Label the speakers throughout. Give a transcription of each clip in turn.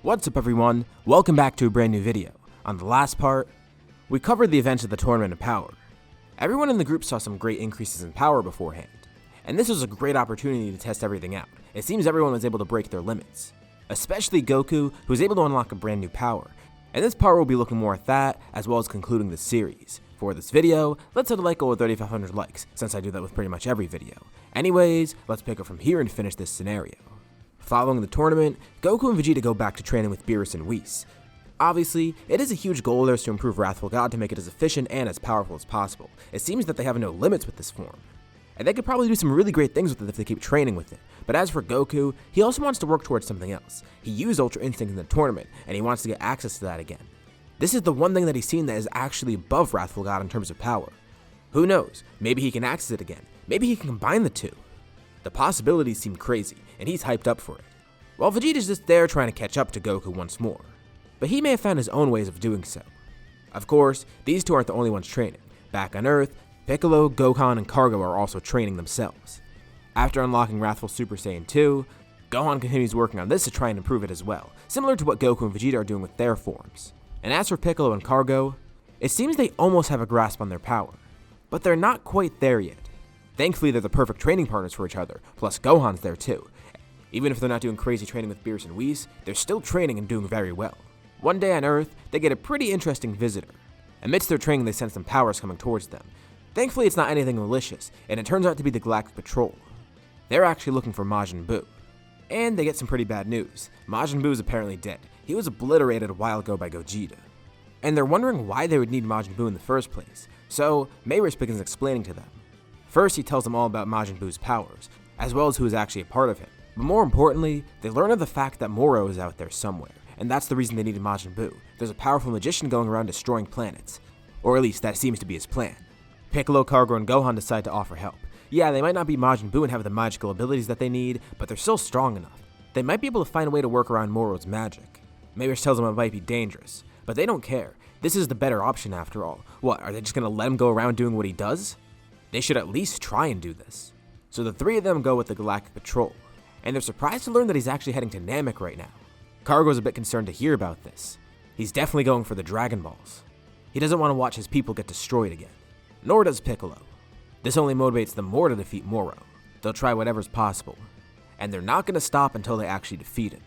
Speaker 1: What's up everyone, welcome back to a brand new video. On the last part, we covered the events of the Tournament of Power. Everyone in the group saw some great increases in power beforehand, and this was a great opportunity to test everything out. It seems everyone was able to break their limits, especially Goku, who was able to unlock a brand new power. And this part will be looking more at that, as well as concluding the series. For this video, let's hit a like goal of 3,500 likes, since I do that with pretty much every video. Anyways, let's pick up from here and finish this scenario. Following the tournament, Goku and Vegeta go back to training with Beerus and Whis. Obviously, it is a huge goal of theirs to improve Wrathful God to make it as efficient and as powerful as possible. It seems that they have no limits with this form, and they could probably do some really great things with it if they keep training with it. But as for Goku, he also wants to work towards something else. He used Ultra Instinct in the tournament, and he wants to get access to that again. This is the one thing that he's seen that is actually above Wrathful God in terms of power. Who knows, maybe he can access it again, maybe he can combine the two. The possibilities seem crazy, and he's hyped up for it. While Vegeta's just there trying to catch up to Goku once more, but he may have found his own ways of doing so. Of course, these two aren't the only ones training. Back on Earth, Piccolo, Gohan, and Cargo are also training themselves. After unlocking Wrathful Super Saiyan 2, Gohan continues working on this to try and improve it as well, similar to what Goku and Vegeta are doing with their forms. And as for Piccolo and Cargo, it seems they almost have a grasp on their power, but they're not quite there yet. Thankfully, they're the perfect training partners for each other, plus Gohan's there too. Even if they're not doing crazy training with Beerus and Whis, they're still training and doing very well. One day on Earth, they get a pretty interesting visitor. Amidst their training, they sense some powers coming towards them. Thankfully, it's not anything malicious, and it turns out to be the Galactic Patrol. They're actually looking for Majin Buu. And they get some pretty bad news. Majin Buu is apparently dead. He was obliterated a while ago by Gogeta. And they're wondering why they would need Majin Buu in the first place. So, Mayris begins explaining to them. First, he tells them all about Majin Buu's powers, as well as who is actually a part of him. But more importantly, they learn of the fact that Moro is out there somewhere, and that's the reason they needed Majin Buu. There's a powerful magician going around destroying planets, or at least that seems to be his plan. Piccolo, Cargo, and Gohan decide to offer help. Yeah, they might not be Majin Buu and have the magical abilities that they need, but they're still strong enough. They might be able to find a way to work around Moro's magic. Mayris tells them it might be dangerous, but they don't care. This is the better option after all. What, are they just gonna let him go around doing what he does? They should at least try and do this. So the three of them go with the Galactic Patrol, and they're surprised to learn that he's actually heading to Namek right now. Cargo's a bit concerned to hear about this. He's definitely going for the Dragon Balls. He doesn't want to watch his people get destroyed again. Nor does Piccolo. This only motivates them more to defeat Moro. They'll try whatever's possible, and they're not going to stop until they actually defeat him.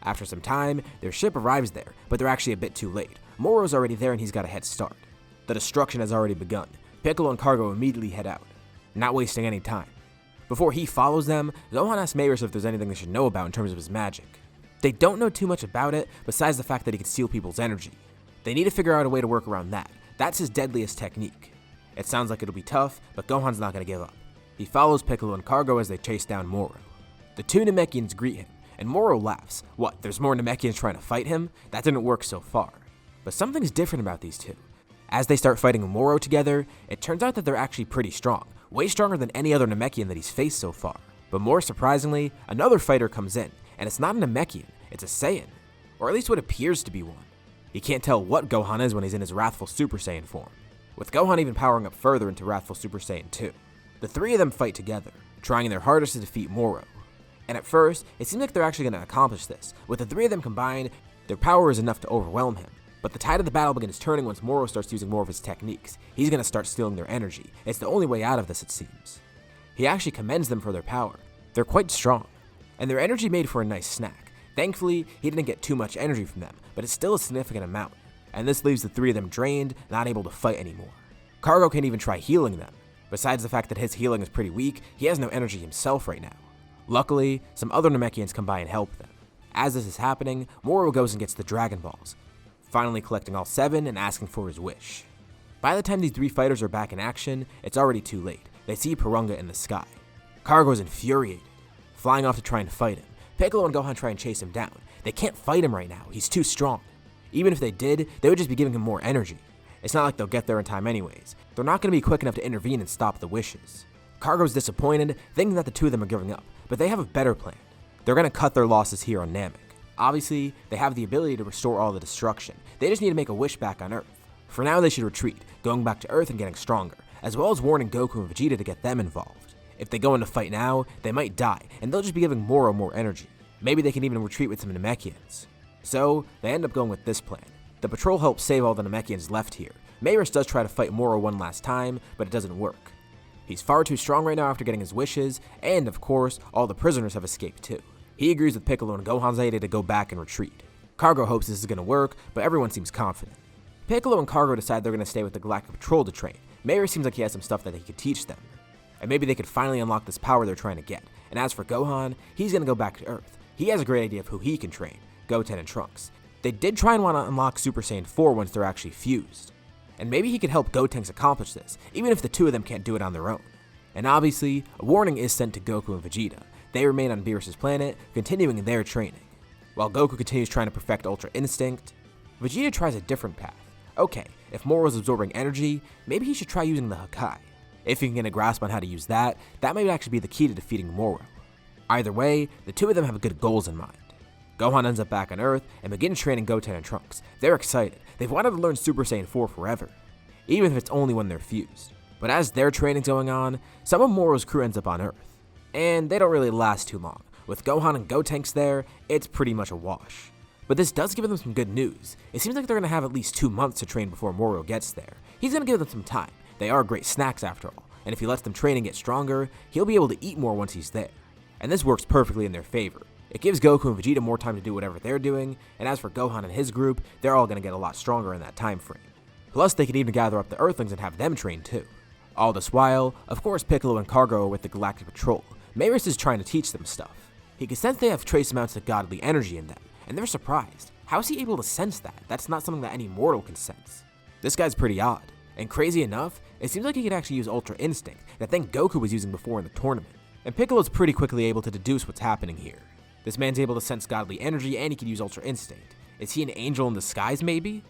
Speaker 1: After some time, their ship arrives there, but they're actually a bit too late. Moro's already there and he's got a head start. The destruction has already begun. Piccolo and Cargo immediately head out, not wasting any time. Before he follows them, Gohan asks Mayris if there's anything they should know about in terms of his magic. They don't know too much about it, besides the fact that he can steal people's energy. They need to figure out a way to work around that. That's his deadliest technique. It sounds like it'll be tough, but Gohan's not going to give up. He follows Piccolo and Cargo as they chase down Moro. The two Namekians greet him, and Moro laughs. What, there's more Namekians trying to fight him? That didn't work so far. But something's different about these two. As they start fighting Moro together, it turns out that they're actually pretty strong, way stronger than any other Namekian that he's faced so far. But more surprisingly, another fighter comes in, and it's not a Namekian, it's a Saiyan, or at least what appears to be one. You can't tell what Gohan is when he's in his Wrathful Super Saiyan form, with Gohan even powering up further into Wrathful Super Saiyan 2. The three of them fight together, trying their hardest to defeat Moro. And at first, it seems like they're actually going to accomplish this. With the three of them combined, their power is enough to overwhelm him. But the tide of the battle begins turning once Moro starts using more of his techniques. He's going to start stealing their energy. It's the only way out of this, it seems. He actually commends them for their power. They're quite strong, and their energy made for a nice snack. Thankfully, he didn't get too much energy from them, but it's still a significant amount, and this leaves the three of them drained, not able to fight anymore. Cargo can't even try healing them. Besides the fact that his healing is pretty weak, he has no energy himself right now. Luckily, some other Namekians come by and help them. As this is happening, Moro goes and gets the Dragon Balls, finally collecting all 7 and asking for his wish. By the time these three fighters are back in action, it's already too late. They see Purunga in the sky. Cargo's infuriated, flying off to try and fight him. Piccolo and Gohan try and chase him down. They can't fight him right now, he's too strong. Even if they did, they would just be giving him more energy. It's not like they'll get there in time anyways. They're not going to be quick enough to intervene and stop the wishes. Cargo's disappointed, thinking that the two of them are giving up, but they have a better plan. They're going to cut their losses here on Namek. Obviously, they have the ability to restore all the destruction. They just need to make a wish back on Earth. For now, they should retreat, going back to Earth and getting stronger, as well as warning Goku and Vegeta to get them involved. If they go into fight now, they might die, and they'll just be giving Moro more energy. Maybe they can even retreat with some Namekians. So they end up going with this plan. The patrol helps save all the Namekians left here. Mayris does try to fight Moro one last time, but it doesn't work. He's far too strong right now after getting his wishes, and of course, all the prisoners have escaped too. He agrees with Piccolo and Gohan's idea to go back and retreat. Cargo hopes this is going to work, but everyone seems confident. Piccolo and Cargo decide they're going to stay with the Galactic Patrol to train. Mayris seems like he has some stuff that he could teach them. And maybe they could finally unlock this power they're trying to get. And as for Gohan, he's going to go back to Earth. He has a great idea of who he can train, Goten and Trunks. They did try and want to unlock Super Saiyan 4 once they're actually fused. And maybe he could help Gotenks accomplish this, even if the two of them can't do it on their own. And obviously, a warning is sent to Goku and Vegeta. They remain on Beerus' planet, continuing their training. While Goku continues trying to perfect Ultra Instinct, Vegeta tries a different path. Okay, if Moro's absorbing energy, maybe he should try using the Hakai. If he can get a grasp on how to use that might actually be the key to defeating Moro. Either way, the two of them have good goals in mind. Gohan ends up back on Earth and begins training Goten and Trunks. They're excited. They've wanted to learn Super Saiyan 4 forever, even if it's only when they're fused. But as their training's going on, some of Moro's crew ends up on Earth. And they don't really last too long. With Gohan and Gotenks there, it's pretty much a wash. But this does give them some good news. It seems like they're going to have at least 2 months to train before Moro gets there. He's going to give them some time. They are great snacks after all, and if he lets them train and get stronger, he'll be able to eat more once he's there. And this works perfectly in their favor. It gives Goku and Vegeta more time to do whatever they're doing, and as for Gohan and his group, they're all going to get a lot stronger in that time frame. Plus, they can even gather up the Earthlings and have them train too. All this while, of course, Piccolo and Cargo are with the Galactic Patrol. Mayris is trying to teach them stuff. He can sense they have trace amounts of godly energy in them, and they're surprised. How is he able to sense that? That's not something that any mortal can sense. This guy's pretty odd. And crazy enough, it seems like he could actually use Ultra Instinct, that thing Goku was using before in the tournament. And Piccolo's pretty quickly able to deduce what's happening here. This man's able to sense godly energy and he can use Ultra Instinct. Is he an angel in disguise maybe?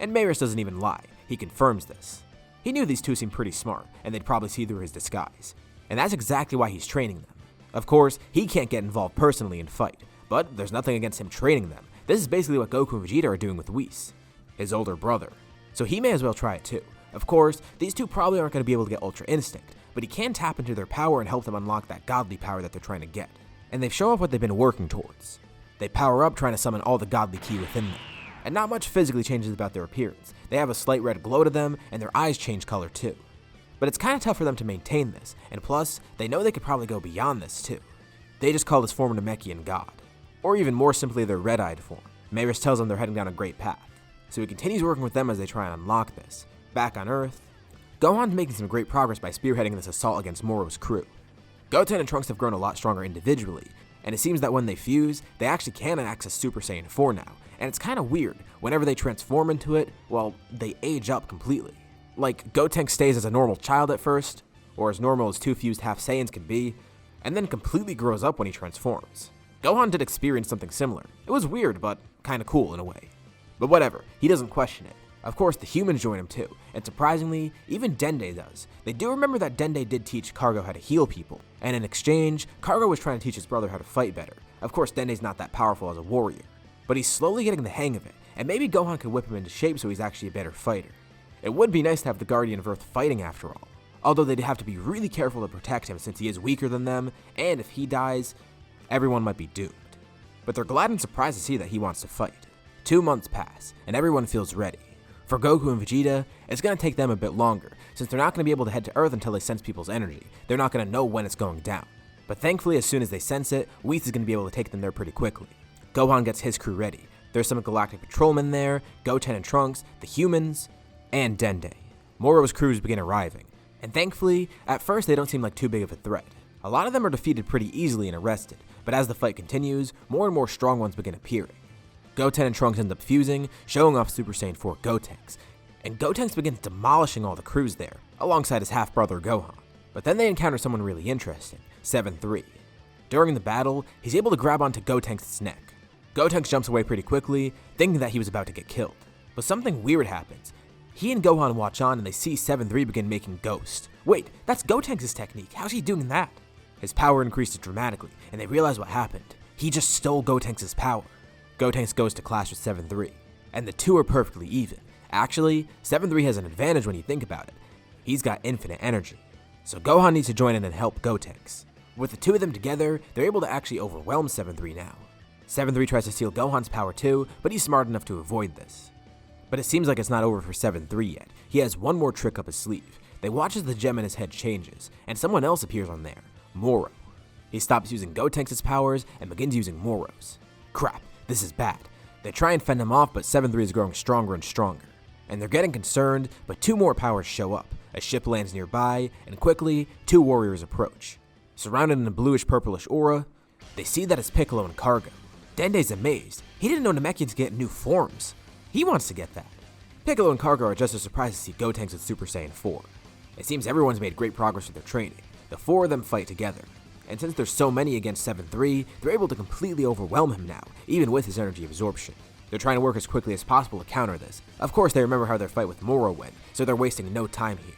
Speaker 1: And Mayris doesn't even lie, he confirms this. He knew these two seemed pretty smart, and they'd probably see through his disguise. And that's exactly why he's training them. Of course, he can't get involved personally and fight, but there's nothing against him training them. This is basically what Goku and Vegeta are doing with Whis, his older brother. So he may as well try it too. Of course, these two probably aren't going to be able to get Ultra Instinct, but he can tap into their power and help them unlock that godly power that they're trying to get. And they've shown off what they've been working towards. They power up trying to summon all the godly ki within them. And not much physically changes about their appearance. They have a slight red glow to them, and their eyes change color too. But it's kind of tough for them to maintain this, and plus, they know they could probably go beyond this too. They just call this form a Namekian god. Or even more simply, their red-eyed form. Mayris tells them they're heading down a great path. So he continues working with them as they try and unlock this. Back on Earth, Gohan's making some great progress by spearheading this assault against Moro's crew. Goten and Trunks have grown a lot stronger individually, and it seems that when they fuse, they actually can access Super Saiyan 4 now, and it's kind of weird. Whenever they transform into it, well, they age up completely. Like, Gotenks stays as a normal child at first, or as normal as two fused half Saiyans can be, and then completely grows up when he transforms. Gohan did experience something similar. It was weird, but kinda cool in a way. But whatever, he doesn't question it. Of course, the humans join him too, and surprisingly, even Dende does. They do remember that Dende did teach Cargo how to heal people, and in exchange, Cargo was trying to teach his brother how to fight better. Of course, Dende's not that powerful as a warrior, but he's slowly getting the hang of it, and maybe Gohan could whip him into shape so he's actually a better fighter. It would be nice to have the Guardian of Earth fighting after all, although they'd have to be really careful to protect him since he is weaker than them, and if he dies, everyone might be doomed. But they're glad and surprised to see that he wants to fight. 2 months pass, and everyone feels ready. For Goku and Vegeta, it's going to take them a bit longer, since they're not going to be able to head to Earth until they sense people's energy. They're not going to know when it's going down. But thankfully, as soon as they sense it, Whis is going to be able to take them there pretty quickly. Gohan gets his crew ready. There's some Galactic Patrolmen there, Goten and Trunks, the humans, and Dende. Moro's crews begin arriving, and thankfully, at first they don't seem like too big of a threat. A lot of them are defeated pretty easily and arrested, but as the fight continues, more and more strong ones begin appearing. Goten and Trunks end up fusing, showing off Super Saiyan 4 Gotenks, and Gotenks begins demolishing all the crews there, alongside his half-brother Gohan. But then they encounter someone really interesting, 7-3. During the battle, he's able to grab onto Gotenks' neck. Gotenks jumps away pretty quickly, thinking that he was about to get killed. But something weird happens. He and Gohan watch on and they see 7-3 begin making ghosts. Wait, that's Gotenks' technique, how's he doing that? His power increases dramatically, and they realize what happened. He just stole Gotenks' power. Gotenks goes to clash with 7-3, and the two are perfectly even. Actually, 7-3 has an advantage when you think about it. He's got infinite energy. So Gohan needs to join in and help Gotenks. With the two of them together, they're able to actually overwhelm 7-3 now. 7-3 tries to steal Gohan's power too, but he's smart enough to avoid this. But it seems like it's not over for 7-3 yet. He has one more trick up his sleeve. They watch as the gem in his head changes, and someone else appears on there, Moro. He stops using Gotenks' powers and begins using Moro's. Crap, this is bad. They try and fend him off, but 7-3 is growing stronger and stronger. And they're getting concerned, but two more powers show up. A ship lands nearby, and quickly, two warriors approach. Surrounded in a bluish-purplish aura, they see that it's Piccolo and Cargo. Dende's amazed. He didn't know Namekians get new forms. He wants to get that. Piccolo and Cargo are just as surprised to see Gotenks with Super Saiyan 4. It seems everyone's made great progress with their training. The four of them fight together. And since there's so many against 7-3, they're able to completely overwhelm him now, even with his energy absorption. They're trying to work as quickly as possible to counter this. Of course, they remember how their fight with Moro went, so they're wasting no time here.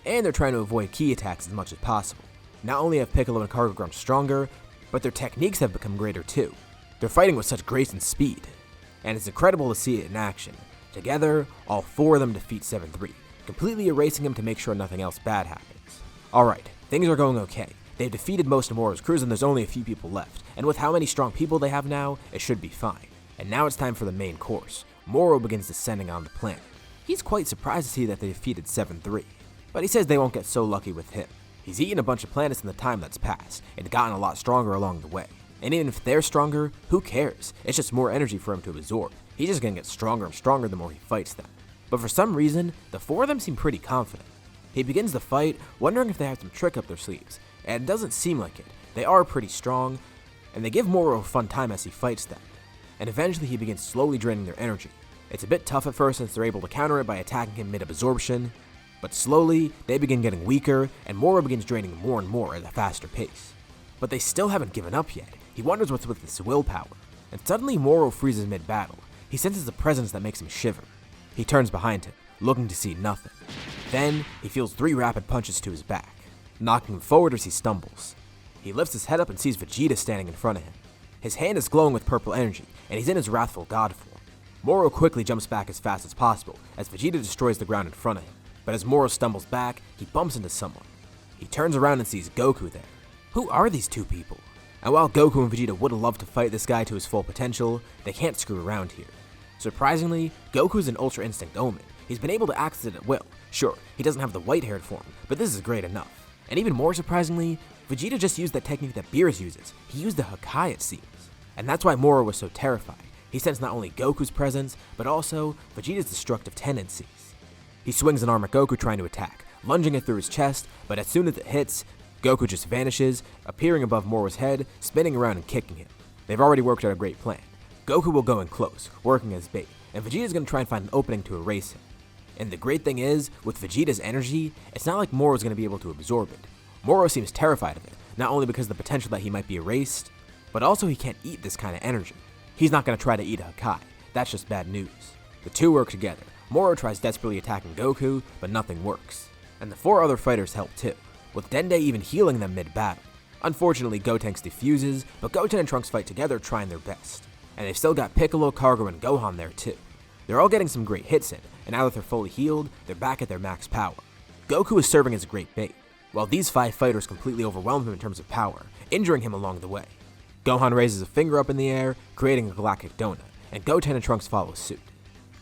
Speaker 1: And they're trying to avoid key attacks as much as possible. Not only have Piccolo and Cargo grown stronger, but their techniques have become greater too. They're fighting with such grace and speed. And it's incredible to see it in action. Together, all four of them defeat 7-3, completely erasing him to make sure nothing else bad happens. Alright, things are going okay. They've defeated most of Moro's crews and there's only a few people left, and with how many strong people they have now, it should be fine. And now it's time for the main course. Moro begins descending on the planet. He's quite surprised to see that they defeated 7-3, but he says they won't get so lucky with him. He's eaten a bunch of planets in the time that's passed, and gotten a lot stronger along the way. And even if they're stronger, who cares? It's just more energy for him to absorb. He's just gonna get stronger and stronger the more he fights them. But for some reason, the four of them seem pretty confident. He begins the fight, wondering if they have some trick up their sleeves, and it doesn't seem like it. They are pretty strong, and they give Moro a fun time as he fights them. And eventually he begins slowly draining their energy. It's a bit tough at first since they're able to counter it by attacking him mid-absorption, but slowly, they begin getting weaker, and Moro begins draining more and more at a faster pace. But they still haven't given up yet. He wonders what's with this willpower, and suddenly Moro freezes mid-battle. He senses a presence that makes him shiver. He turns behind him, looking to see nothing. Then, he feels 3 rapid punches to his back, knocking him forward as he stumbles. He lifts his head up and sees Vegeta standing in front of him. His hand is glowing with purple energy, and he's in his wrathful god form. Moro quickly jumps back as fast as possible, as Vegeta destroys the ground in front of him. But as Moro stumbles back, he bumps into someone. He turns around and sees Goku there. Who are these two people? And while Goku and Vegeta would have loved to fight this guy to his full potential, they can't screw around here. Surprisingly, Goku's an Ultra Instinct Omen. He's been able to access it at will. Sure, he doesn't have the white-haired form, but this is great enough. And even more surprisingly, Vegeta just used that technique that Beerus uses. He used the Hakai, it seems. And that's why Moro was so terrified. He sensed not only Goku's presence, but also Vegeta's destructive tendencies. He swings an arm at Goku trying to attack, lunging it through his chest, but as soon as it hits, Goku just vanishes, appearing above Moro's head, spinning around and kicking him. They've already worked out a great plan. Goku will go in close, working as bait, and Vegeta's going to try and find an opening to erase him. And the great thing is, with Vegeta's energy, it's not like Moro's going to be able to absorb it. Moro seems terrified of it, not only because of the potential that he might be erased, but also he can't eat this kind of energy. He's not going to try to eat Hakai. That's just bad news. The two work together. Moro tries desperately attacking Goku, but nothing works. And the 4 other fighters help too, with Dende even healing them mid-battle. Unfortunately, Gotenks defuses, but Goten and Trunks fight together trying their best. And they've still got Piccolo, Cargo, and Gohan there too. They're all getting some great hits in, and now that they're fully healed, they're back at their max power. Goku is serving as a great bait, while these 5 fighters completely overwhelm him in terms of power, injuring him along the way. Gohan raises a finger up in the air, creating a galactic donut, and Goten and Trunks follow suit.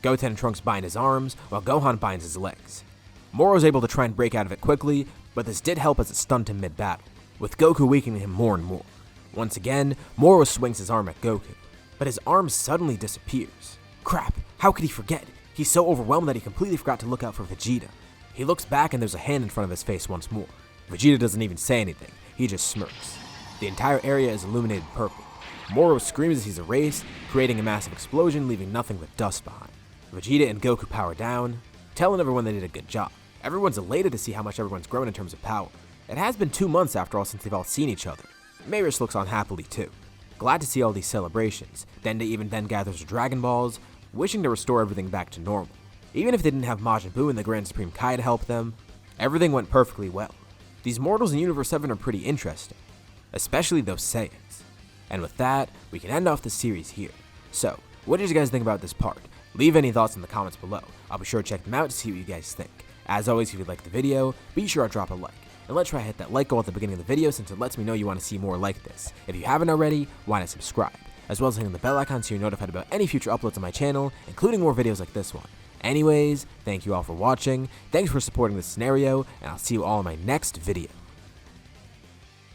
Speaker 1: Goten and Trunks bind his arms, while Gohan binds his legs. Moro's able to try and break out of it quickly, but this did help as it stunned him mid-battle, with Goku weakening him more and more. Once again, Moro swings his arm at Goku, but his arm suddenly disappears. Crap, how could he forget? He's so overwhelmed that he completely forgot to look out for Vegeta. He looks back and there's a hand in front of his face once more. Vegeta doesn't even say anything, he just smirks. The entire area is illuminated purple. Moro screams as he's erased, creating a massive explosion, leaving nothing but dust behind. Vegeta and Goku power down, telling everyone they did a good job. Everyone's elated to see how much everyone's grown in terms of power. It has been 2 months after all since they've all seen each other. Mayris looks on happily too. Glad to see all these celebrations. Dende even then gathers her Dragon Balls, wishing to restore everything back to normal. Even if they didn't have Majin Buu and the Grand Supreme Kai to help them, everything went perfectly well. These mortals in Universe 7 are pretty interesting, especially those Saiyans. And with that, we can end off the series here. So, what did you guys think about this part? Leave any thoughts in the comments below. I'll be sure to check them out to see what you guys think. As always, if you liked the video, be sure to drop a like. And let's try to hit that like goal at the beginning of the video since it lets me know you want to see more like this. If you haven't already, why not subscribe? as well as hitting the bell icon so you're notified about any future uploads on my channel, including more videos like this one. Anyways, thank you all for watching, thanks for supporting this scenario, and I'll see you all in my next video.